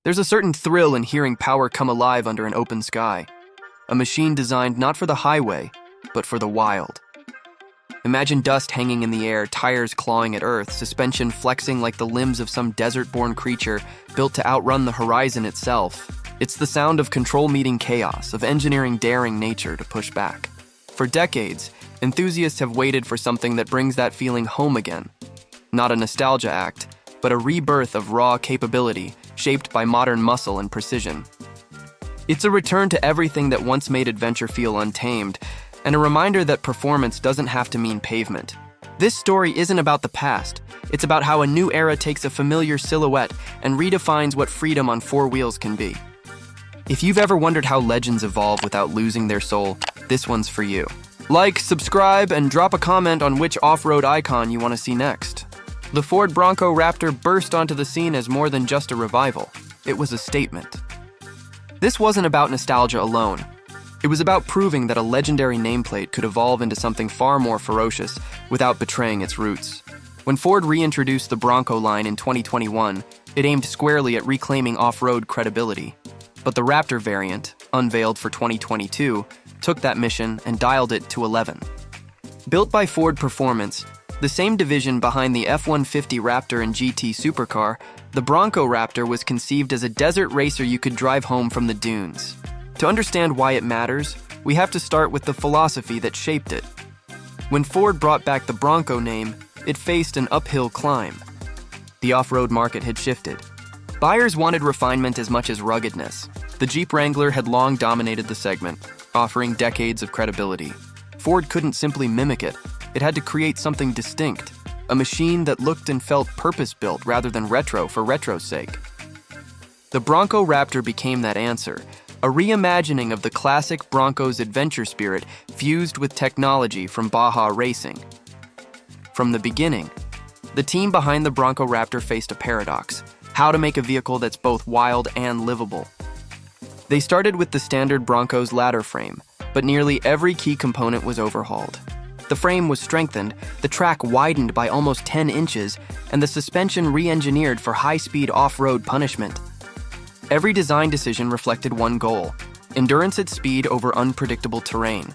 There's a certain thrill in hearing power come alive under an open sky. A machine designed not for the highway, but for the wild. Imagine dust hanging in the air, tires clawing at earth, suspension flexing like the limbs of some desert-born creature built to outrun the horizon itself. It's the sound of control meeting chaos, of engineering daring nature to push back. For decades, enthusiasts have waited for something that brings that feeling home again. Not a nostalgia act, but a rebirth of raw capability shaped by modern muscle and precision. It's a return to everything that once made adventure feel untamed, and a reminder that performance doesn't have to mean pavement. This story isn't about the past. It's about how a new era takes a familiar silhouette and redefines what freedom on four wheels can be. If you've ever wondered how legends evolve without losing their soul, this one's for you. Like, subscribe, and drop a comment on which off-road icon you want to see next. The Ford Bronco Raptor burst onto the scene as more than just a revival. It was a statement. This wasn't about nostalgia alone. It was about proving that a legendary nameplate could evolve into something far more ferocious without betraying its roots. When Ford reintroduced the Bronco line in 2021, it aimed squarely at reclaiming off-road credibility. But the Raptor variant, unveiled for 2022, took that mission and dialed it to 11. Built by Ford Performance, the same division behind the F-150 Raptor and GT supercar, the Bronco Raptor was conceived as a desert racer you could drive home from the dunes. To understand why it matters, we have to start with the philosophy that shaped it. When Ford brought back the Bronco name, it faced an uphill climb. The off-road market had shifted. Buyers wanted refinement as much as ruggedness. The Jeep Wrangler had long dominated the segment, offering decades of credibility. Ford couldn't simply mimic it. It had to create something distinct, a machine that looked and felt purpose-built rather than retro for retro's sake. The Bronco Raptor became that answer, a reimagining of the classic Bronco's adventure spirit fused with technology from Baja Racing. From the beginning, the team behind the Bronco Raptor faced a paradox: how to make a vehicle that's both wild and livable. They started with the standard Bronco's ladder frame, but nearly every key component was overhauled. The frame was strengthened, the track widened by almost 10 inches, and the suspension re-engineered for high-speed off-road punishment. Every design decision reflected one goal: endurance at speed over unpredictable terrain.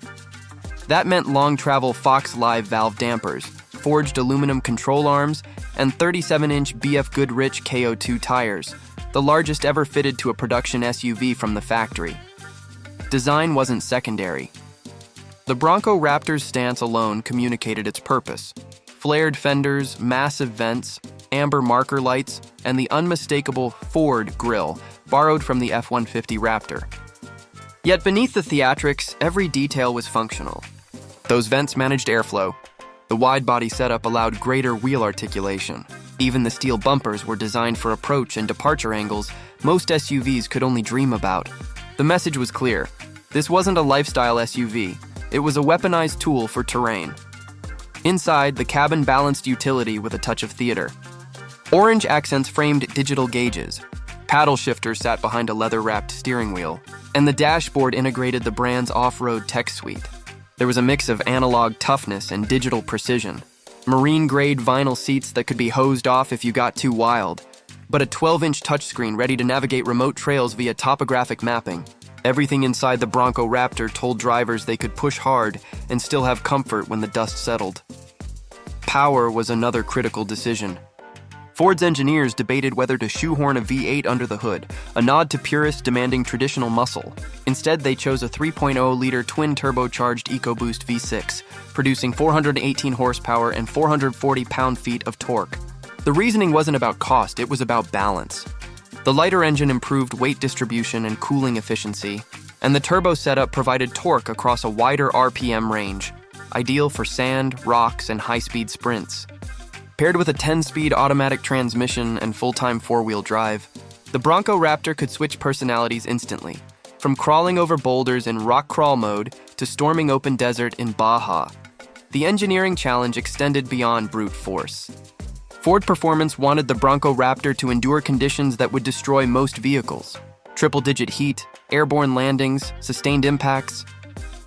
That meant long-travel Fox Live valve dampers, forged aluminum control arms, and 37-inch BF Goodrich KO2 tires, the largest ever fitted to a production SUV from the factory. Design wasn't secondary. The Bronco Raptor's stance alone communicated its purpose: flared fenders, massive vents, amber marker lights, and the unmistakable Ford grille, borrowed from the F-150 Raptor. Yet beneath the theatrics, every detail was functional. Those vents managed airflow. The wide-body setup allowed greater wheel articulation. Even the steel bumpers were designed for approach and departure angles most SUVs could only dream about. The message was clear. This wasn't a lifestyle SUV. It was a weaponized tool for terrain. Inside, the cabin balanced utility with a touch of theater. Orange accents framed digital gauges. Paddle shifters sat behind a leather-wrapped steering wheel, and the dashboard integrated the brand's off-road tech suite. There was a mix of analog toughness and digital precision. Marine-grade vinyl seats that could be hosed off if you got too wild, but a 12-inch touchscreen ready to navigate remote trails via topographic mapping. Everything inside the Bronco Raptor told drivers they could push hard and still have comfort when the dust settled. Power was another critical decision. Ford's engineers debated whether to shoehorn a V8 under the hood, a nod to purists demanding traditional muscle. Instead, they chose a 3.0-liter twin-turbocharged EcoBoost V6, producing 418 horsepower and 440 pound-feet of torque. The reasoning wasn't about cost, it was about balance. The lighter engine improved weight distribution and cooling efficiency, and the turbo setup provided torque across a wider RPM range, ideal for sand, rocks, and high-speed sprints. Paired with a 10-speed automatic transmission and full-time four-wheel drive, the Bronco Raptor could switch personalities instantly, from crawling over boulders in rock crawl mode to storming open desert in Baja. The engineering challenge extended beyond brute force. Ford Performance wanted the Bronco Raptor to endure conditions that would destroy most vehicles: triple-digit heat, airborne landings, sustained impacts.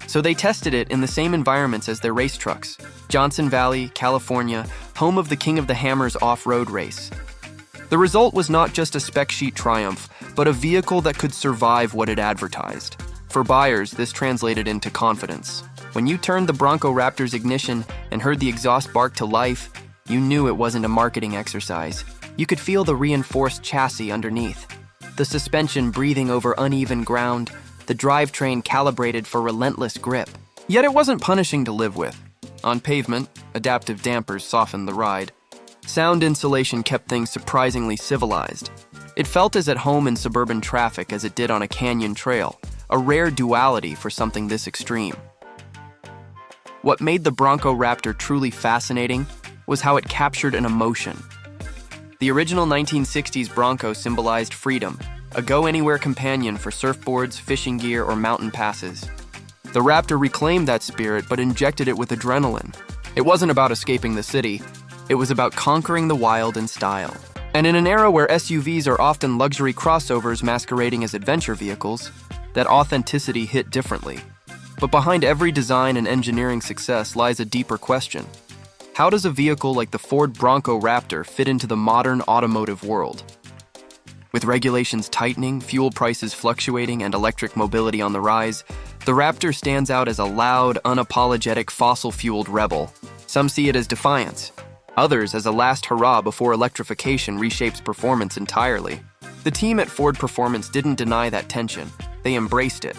So they tested it in the same environments as their race trucks: Johnson Valley, California, home of the King of the Hammers off-road race. The result was not just a spec sheet triumph, but a vehicle that could survive what it advertised. For buyers, this translated into confidence. When you turned the Bronco Raptor's ignition and heard the exhaust bark to life, you knew it wasn't a marketing exercise. You could feel the reinforced chassis underneath, the suspension breathing over uneven ground, the drivetrain calibrated for relentless grip. Yet it wasn't punishing to live with. On pavement, adaptive dampers softened the ride. Sound insulation kept things surprisingly civilized. It felt as at home in suburban traffic as it did on a canyon trail, a rare duality for something this extreme. What made the Bronco Raptor truly fascinating was how it captured an emotion. The original 1960s Bronco symbolized freedom, a go-anywhere companion for surfboards, fishing gear, or mountain passes. The Raptor reclaimed that spirit but injected it with adrenaline. It wasn't about escaping the city, it was about conquering the wild in style. And in an era where SUVs are often luxury crossovers masquerading as adventure vehicles, that authenticity hit differently. But behind every design and engineering success lies a deeper question. How does a vehicle like the Ford Bronco Raptor fit into the modern automotive world? With regulations tightening, fuel prices fluctuating, and electric mobility on the rise, the Raptor stands out as a loud, unapologetic, fossil-fueled rebel. Some see it as defiance, others as a last hurrah before electrification reshapes performance entirely. The team at Ford Performance didn't deny that tension. They embraced it.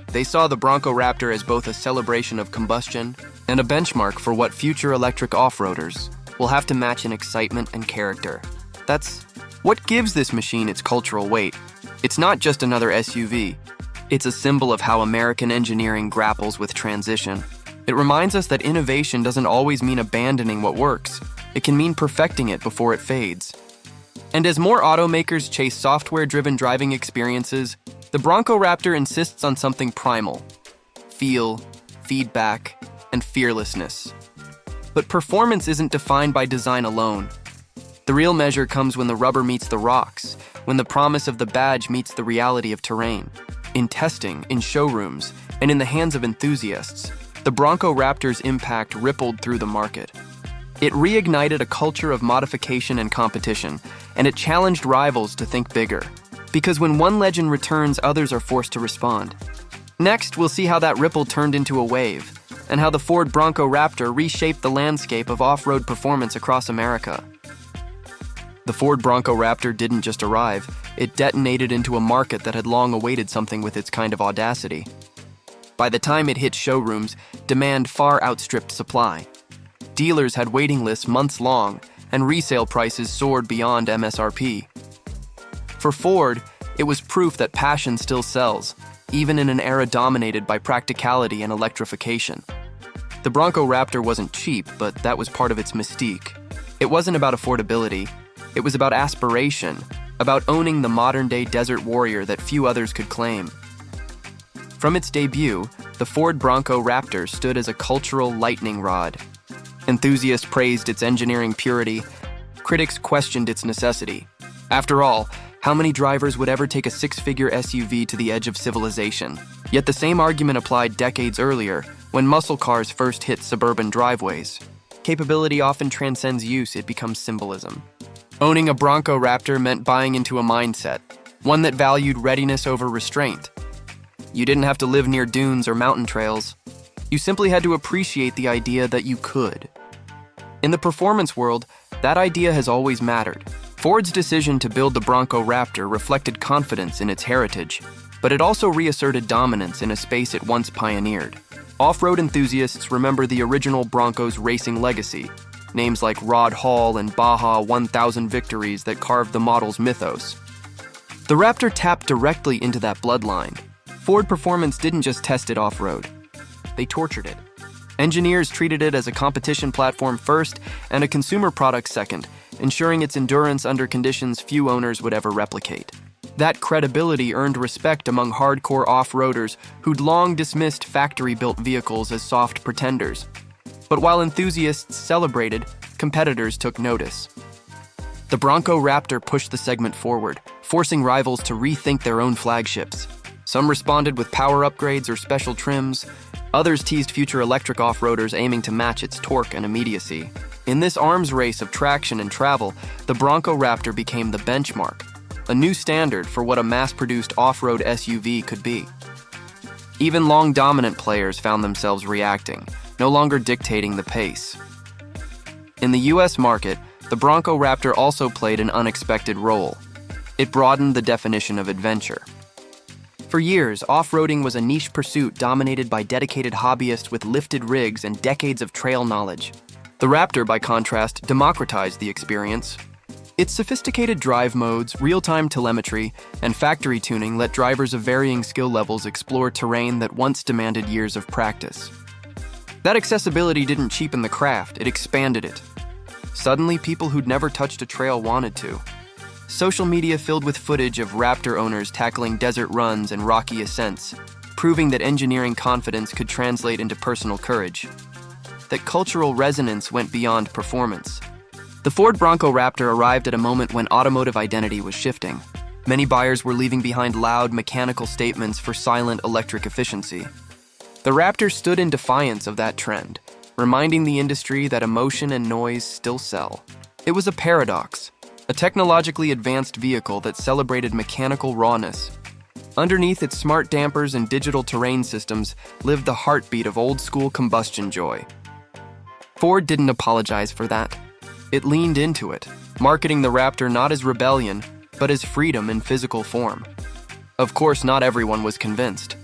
They saw the Bronco Raptor as both a celebration of combustion and a benchmark for what future electric off-roaders will have to match in excitement and character. That's what gives this machine its cultural weight. It's not just another SUV. It's a symbol of how American engineering grapples with transition. It reminds us that innovation doesn't always mean abandoning what works. It can mean perfecting it before it fades. And as more automakers chase software-driven driving experiences, the Bronco Raptor insists on something primal: feel, feedback, and fearlessness. But performance isn't defined by design alone. The real measure comes when the rubber meets the rocks, when the promise of the badge meets the reality of terrain. In testing, in showrooms, and in the hands of enthusiasts, the Bronco Raptor's impact rippled through the market. It reignited a culture of modification and competition, and it challenged rivals to think bigger. Because when one legend returns, others are forced to respond. Next, we'll see how that ripple turned into a wave, and how the Ford Bronco Raptor reshaped the landscape of off-road performance across America. The Ford Bronco Raptor didn't just arrive, it detonated into a market that had long awaited something with its kind of audacity. By the time it hit showrooms, demand far outstripped supply. Dealers had waiting lists months long, and resale prices soared beyond MSRP. For Ford, it was proof that passion still sells, even in an era dominated by practicality and electrification. The Bronco Raptor wasn't cheap, but that was part of its mystique. It wasn't about affordability. It was about aspiration, about owning the modern-day desert warrior that few others could claim. From its debut, the Ford Bronco Raptor stood as a cultural lightning rod. Enthusiasts praised its engineering purity. Critics questioned its necessity. After all, how many drivers would ever take a six-figure SUV to the edge of civilization? Yet the same argument applied decades earlier, when muscle cars first hit suburban driveways. Capability often transcends use, it becomes symbolism. Owning a Bronco Raptor meant buying into a mindset, one that valued readiness over restraint. You didn't have to live near dunes or mountain trails. You simply had to appreciate the idea that you could. In the performance world, that idea has always mattered. Ford's decision to build the Bronco Raptor reflected confidence in its heritage, but it also reasserted dominance in a space it once pioneered. Off-road enthusiasts remember the original Bronco's racing legacy, names like Rod Hall and Baja 1000 victories that carved the model's mythos. The Raptor tapped directly into that bloodline. Ford Performance didn't just test it off-road. They tortured it. Engineers treated it as a competition platform first and a consumer product second, ensuring its endurance under conditions few owners would ever replicate. That credibility earned respect among hardcore off-roaders who'd long dismissed factory-built vehicles as soft pretenders. But while enthusiasts celebrated, competitors took notice. The Bronco Raptor pushed the segment forward, forcing rivals to rethink their own flagships. Some responded with power upgrades or special trims. Others teased future electric off-roaders aiming to match its torque and immediacy. In this arms race of traction and travel, the Bronco Raptor became the benchmark, a new standard for what a mass-produced off-road SUV could be. Even long-dominant players found themselves reacting, no longer dictating the pace. In the US market, the Bronco Raptor also played an unexpected role. It broadened the definition of adventure. For years, off-roading was a niche pursuit dominated by dedicated hobbyists with lifted rigs and decades of trail knowledge. The Raptor, by contrast, democratized the experience. Its sophisticated drive modes, real-time telemetry, and factory tuning let drivers of varying skill levels explore terrain that once demanded years of practice. That accessibility didn't cheapen the craft, it expanded it. Suddenly, people who'd never touched a trail wanted to. Social media filled with footage of Raptor owners tackling desert runs and rocky ascents, proving that engineering confidence could translate into personal courage. That cultural resonance went beyond performance. The Ford Bronco Raptor arrived at a moment when automotive identity was shifting. Many buyers were leaving behind loud, mechanical statements for silent electric efficiency. The Raptor stood in defiance of that trend, reminding the industry that emotion and noise still sell. It was a paradox, a technologically advanced vehicle that celebrated mechanical rawness. Underneath its smart dampers and digital terrain systems lived the heartbeat of old-school combustion joy. Ford didn't apologize for that. It leaned into it, marketing the Raptor not as rebellion, but as freedom in physical form. Of course, not everyone was convinced.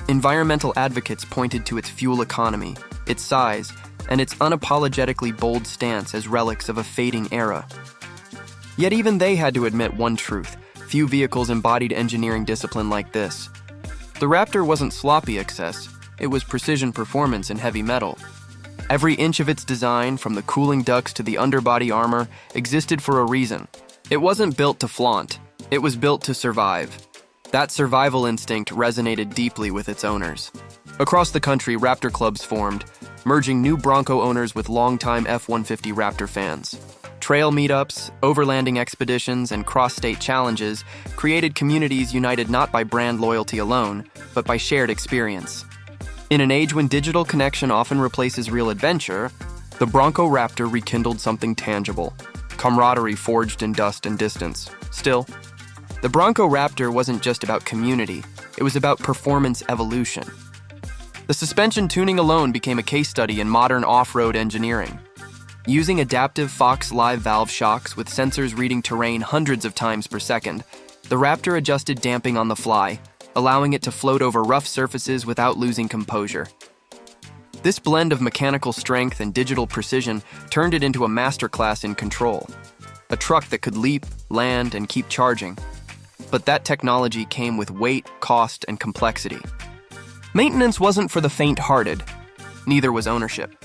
Environmental advocates pointed to its fuel economy, its size, and its unapologetically bold stance as relics of a fading era. Yet even they had to admit one truth: few vehicles embodied engineering discipline like this. The Raptor wasn't sloppy excess, it was precision performance in heavy metal. Every inch of its design, from the cooling ducts to the underbody armor, existed for a reason. It wasn't built to flaunt, it was built to survive. That survival instinct resonated deeply with its owners. Across the country, Raptor clubs formed, merging new Bronco owners with longtime F-150 Raptor fans. Trail meetups, overlanding expeditions, and cross-state challenges created communities united not by brand loyalty alone, but by shared experience. In an age when digital connection often replaces real adventure, the Bronco Raptor rekindled something tangible: camaraderie forged in dust and distance. Still, the Bronco Raptor wasn't just about community, it was about performance evolution. The suspension tuning alone became a case study in modern off-road engineering. Using adaptive Fox live valve shocks with sensors reading terrain hundreds of times per second, the Raptor adjusted damping on the fly, allowing it to float over rough surfaces without losing composure. This blend of mechanical strength and digital precision turned it into a masterclass in control. A truck that could leap, land, and keep charging. But that technology came with weight, cost, and complexity. Maintenance wasn't for the faint-hearted. Neither was ownership.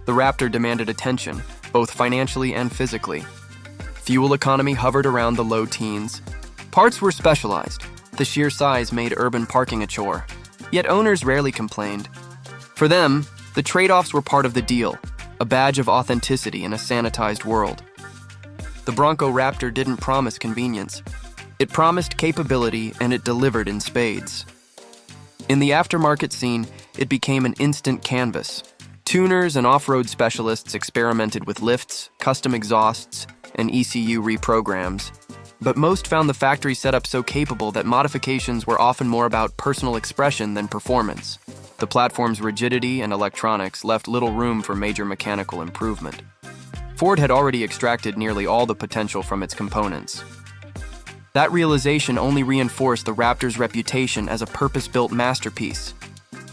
The Raptor demanded attention, both financially and physically. Fuel economy hovered around the low teens. Parts were specialized. The sheer size made urban parking a chore. Yet owners rarely complained. For them, the trade-offs were part of the deal, a badge of authenticity in a sanitized world. The Bronco Raptor didn't promise convenience. It promised capability, and it delivered in spades. In the aftermarket scene, it became an instant canvas. Tuners and off-road specialists experimented with lifts, custom exhausts, and ECU reprograms. But most found the factory setup so capable that modifications were often more about personal expression than performance. The platform's rigidity and electronics left little room for major mechanical improvement. Ford had already extracted nearly all the potential from its components. That realization only reinforced the Raptor's reputation as a purpose-built masterpiece.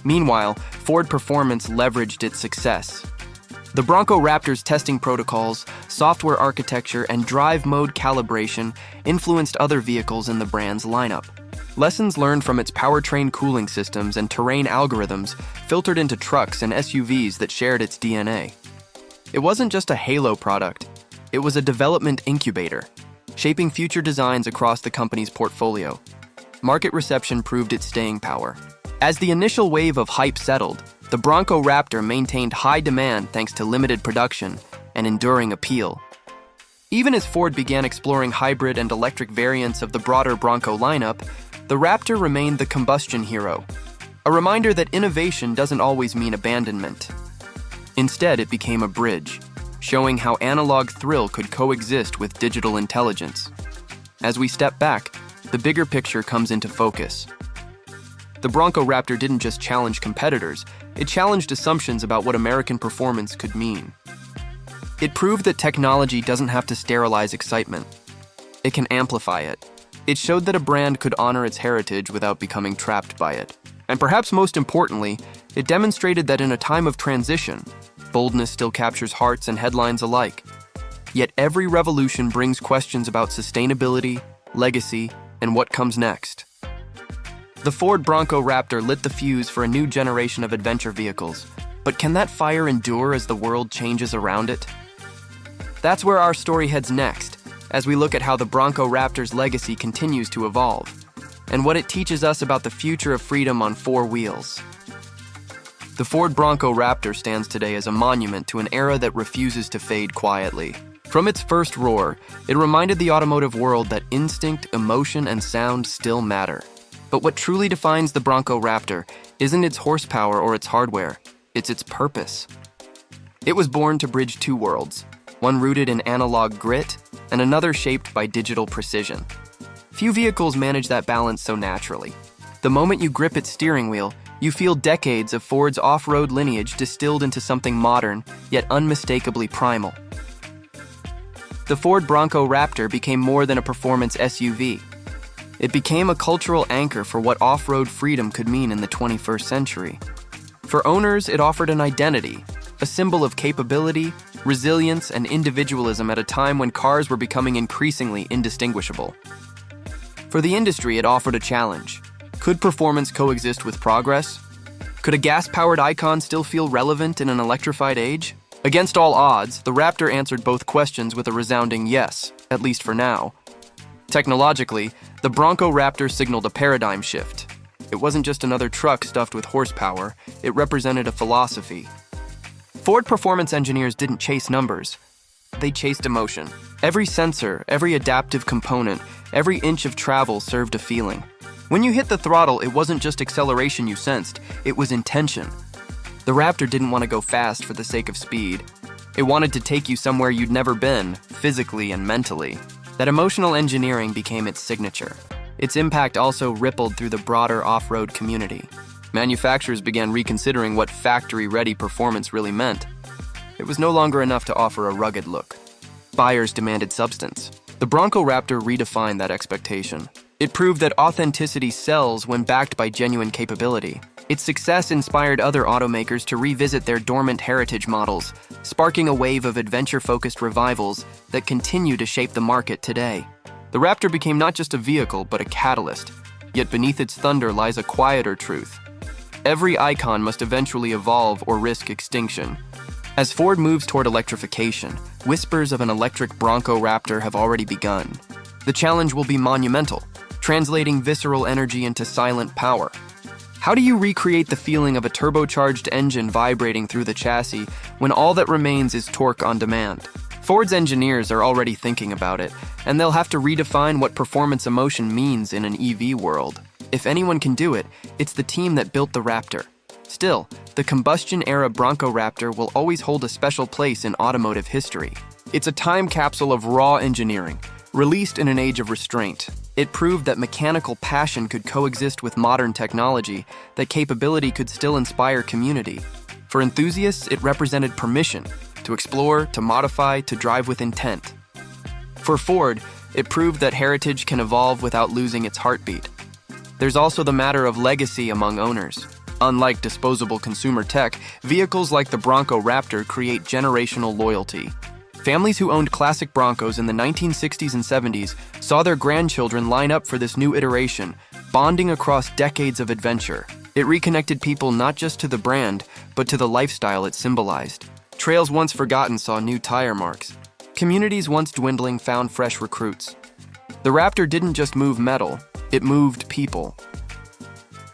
Meanwhile, Ford Performance leveraged its success. The Bronco Raptor's testing protocols, software architecture, and drive mode calibration influenced other vehicles in the brand's lineup. Lessons learned from its powertrain cooling systems and terrain algorithms filtered into trucks and SUVs that shared its DNA. It wasn't just a halo product, it was a development incubator, shaping future designs across the company's portfolio. Market reception proved its staying power. As the initial wave of hype settled, the Bronco Raptor maintained high demand thanks to limited production and enduring appeal. Even as Ford began exploring hybrid and electric variants of the broader Bronco lineup, the Raptor remained the combustion hero, a reminder that innovation doesn't always mean abandonment. Instead, it became a bridge, showing how analog thrill could coexist with digital intelligence. As we step back, the bigger picture comes into focus. The Bronco Raptor didn't just challenge competitors, it challenged assumptions about what American performance could mean. It proved that technology doesn't have to sterilize excitement. It can amplify it. It showed that a brand could honor its heritage without becoming trapped by it. And perhaps most importantly, it demonstrated that in a time of transition, boldness still captures hearts and headlines alike. Yet every revolution brings questions about sustainability, legacy, and what comes next. The Ford Bronco Raptor lit the fuse for a new generation of adventure vehicles, but can that fire endure as the world changes around it? That's where our story heads next, as we look at how the Bronco Raptor's legacy continues to evolve, and what it teaches us about the future of freedom on four wheels. The Ford Bronco Raptor stands today as a monument to an era that refuses to fade quietly. From its first roar, it reminded the automotive world that instinct, emotion, and sound still matter. But what truly defines the Bronco Raptor isn't its horsepower or its hardware, it's its purpose. It was born to bridge two worlds, one rooted in analog grit and another shaped by digital precision. Few vehicles manage that balance so naturally. The moment you grip its steering wheel, you feel decades of Ford's off-road lineage distilled into something modern, yet unmistakably primal. The Ford Bronco Raptor became more than a performance SUV. It became a cultural anchor for what off-road freedom could mean in the 21st century. For owners, it offered an identity, a symbol of capability, resilience, and individualism at a time when cars were becoming increasingly indistinguishable. For the industry, it offered a challenge. Could performance coexist with progress? Could a gas-powered icon still feel relevant in an electrified age? Against all odds, the Raptor answered both questions with a resounding yes, at least for now. Technologically, the Bronco Raptor signaled a paradigm shift. It wasn't just another truck stuffed with horsepower, it represented a philosophy. Ford performance engineers didn't chase numbers, they chased emotion. Every sensor, every adaptive component, every inch of travel served a feeling. When you hit the throttle, it wasn't just acceleration you sensed, it was intention. The Raptor didn't want to go fast for the sake of speed. It wanted to take you somewhere you'd never been, physically and mentally. That emotional engineering became its signature. Its impact also rippled through the broader off-road community. Manufacturers began reconsidering what factory-ready performance really meant. It was no longer enough to offer a rugged look. Buyers demanded substance. The Bronco Raptor redefined that expectation. It proved that authenticity sells when backed by genuine capability. Its success inspired other automakers to revisit their dormant heritage models, sparking a wave of adventure-focused revivals that continue to shape the market today. The Raptor became not just a vehicle, but a catalyst. Yet beneath its thunder lies a quieter truth. Every icon must eventually evolve or risk extinction. As Ford moves toward electrification, whispers of an electric Bronco Raptor have already begun. The challenge will be monumental, translating visceral energy into silent power. How do you recreate the feeling of a turbocharged engine vibrating through the chassis when all that remains is torque on demand? Ford's engineers are already thinking about it, and they'll have to redefine what performance emotion means in an EV world. If anyone can do it, it's the team that built the Raptor. Still, the combustion-era Bronco Raptor will always hold a special place in automotive history. It's a time capsule of raw engineering, released in an age of restraint. It proved that mechanical passion could coexist with modern technology, that capability could still inspire community. For enthusiasts, it represented permission to explore, to modify, to drive with intent. For Ford, it proved that heritage can evolve without losing its heartbeat. There's also the matter of legacy among owners. Unlike disposable consumer tech, vehicles like the Bronco Raptor create generational loyalty. Families who owned classic Broncos in the 1960s and 70s saw their grandchildren line up for this new iteration, bonding across decades of adventure. It reconnected people not just to the brand, but to the lifestyle it symbolized. Trails once forgotten saw new tire marks. Communities once dwindling found fresh recruits. The Raptor didn't just move metal, it moved people.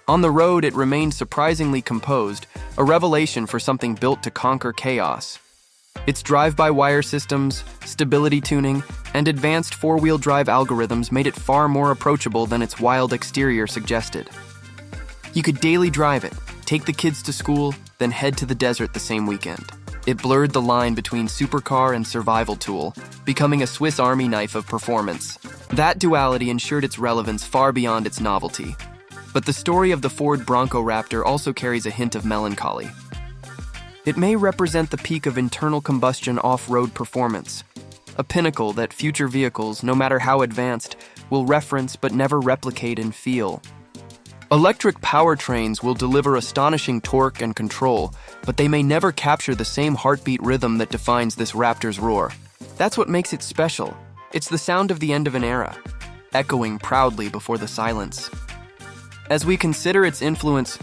On the road, it remained surprisingly composed, a revelation for something built to conquer chaos. Its drive-by-wire systems, stability tuning, and advanced four-wheel drive algorithms made it far more approachable than its wild exterior suggested. You could daily drive it, take the kids to school, then head to the desert the same weekend. It blurred the line between supercar and survival tool, becoming a Swiss Army knife of performance. That duality ensured its relevance far beyond its novelty. But the story of the Ford Bronco Raptor also carries a hint of melancholy. It may represent the peak of internal combustion off-road performance, a pinnacle that future vehicles, no matter how advanced, will reference but never replicate and feel. Electric powertrains will deliver astonishing torque and control, but they may never capture the same heartbeat rhythm that defines this Raptor's roar. That's what makes it special. It's the sound of the end of an era, echoing proudly before the silence. As we consider its influence,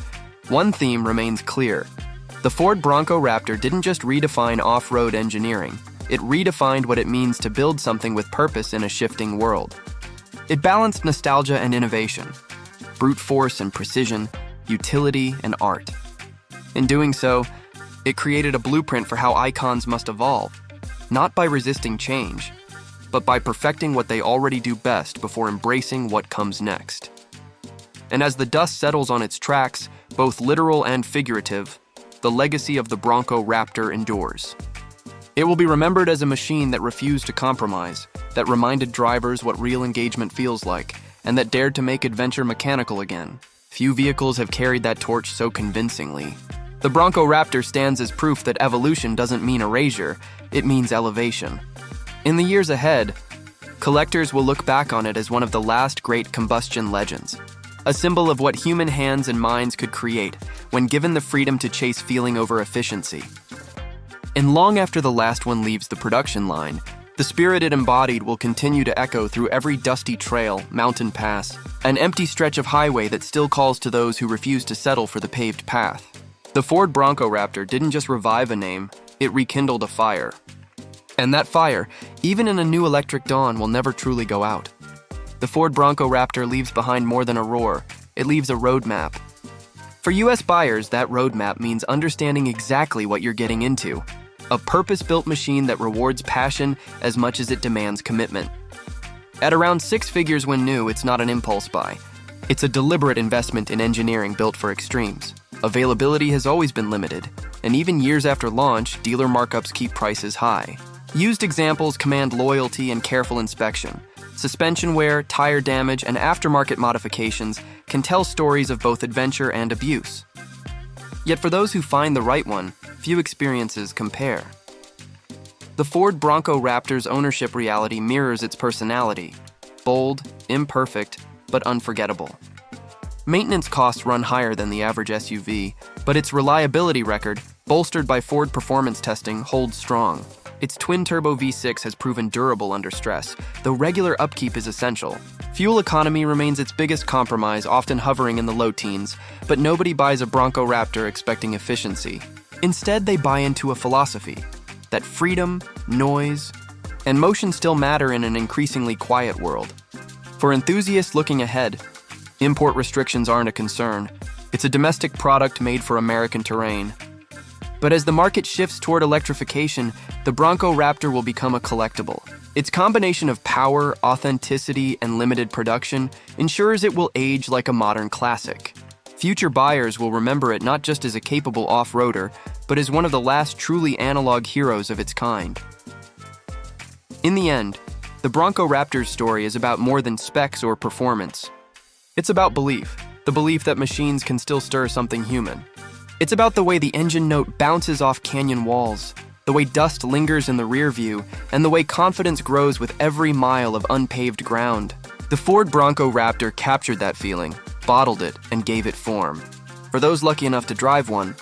one theme remains clear. The Ford Bronco Raptor didn't just redefine off-road engineering, it redefined what it means to build something with purpose in a shifting world. It balanced nostalgia and innovation, brute force and precision, utility and art. In doing so, it created a blueprint for how icons must evolve, not by resisting change, but by perfecting what they already do best before embracing what comes next. And as the dust settles on its tracks, both literal and figurative, the legacy of the Bronco Raptor endures. It will be remembered as a machine that refused to compromise, that reminded drivers what real engagement feels like, and that dared to make adventure mechanical again. Few vehicles have carried that torch so convincingly. The Bronco Raptor stands as proof that evolution doesn't mean erasure, it means elevation. In the years ahead, collectors will look back on it as one of the last great combustion legends, a symbol of what human hands and minds could create when given the freedom to chase feeling over efficiency. And long after the last one leaves the production line, the spirit it embodied will continue to echo through every dusty trail, mountain pass, an empty stretch of highway that still calls to those who refuse to settle for the paved path. The Ford Bronco Raptor didn't just revive a name, it rekindled a fire. And that fire, even in a new electric dawn, will never truly go out. The Ford Bronco Raptor leaves behind more than a roar, it leaves a roadmap. For US buyers, that roadmap means understanding exactly what you're getting into. A purpose-built machine that rewards passion as much as it demands commitment. At around 6 figures when new, it's not an impulse buy. It's a deliberate investment in engineering built for extremes. Availability has always been limited, and even years after launch, dealer markups keep prices high. Used examples command loyalty and careful inspection. Suspension wear, tire damage, and aftermarket modifications can tell stories of both adventure and abuse. Yet for those who find the right one, few experiences compare. The Ford Bronco Raptor's ownership reality mirrors its personality: bold, imperfect, but unforgettable. Maintenance costs run higher than the average SUV, but its reliability record, bolstered by Ford performance testing, holds strong. Its twin-turbo V6 has proven durable under stress, though regular upkeep is essential. Fuel economy remains its biggest compromise, often hovering in the low teens, but nobody buys a Bronco Raptor expecting efficiency. Instead, they buy into a philosophy that freedom, noise, and motion still matter in an increasingly quiet world. For enthusiasts looking ahead, import restrictions aren't a concern. It's a domestic product made for American terrain. But as the market shifts toward electrification, the Bronco Raptor will become a collectible. Its combination of power, authenticity, and limited production ensures it will age like a modern classic. Future buyers will remember it not just as a capable off-roader, but as one of the last truly analog heroes of its kind. In the end, the Bronco Raptor's story is about more than specs or performance. It's about belief, the belief that machines can still stir something human. It's about the way the engine note bounces off canyon walls, the way dust lingers in the rear view, and the way confidence grows with every mile of unpaved ground. The Ford Bronco Raptor captured that feeling, bottled it, and gave it form. For those lucky enough to drive one,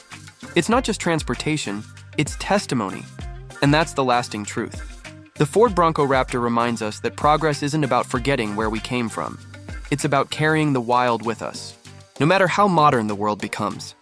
it's not just transportation, it's testimony. And that's the lasting truth. The Ford Bronco Raptor reminds us that progress isn't about forgetting where we came from. It's about carrying the wild with us, no matter how modern the world becomes.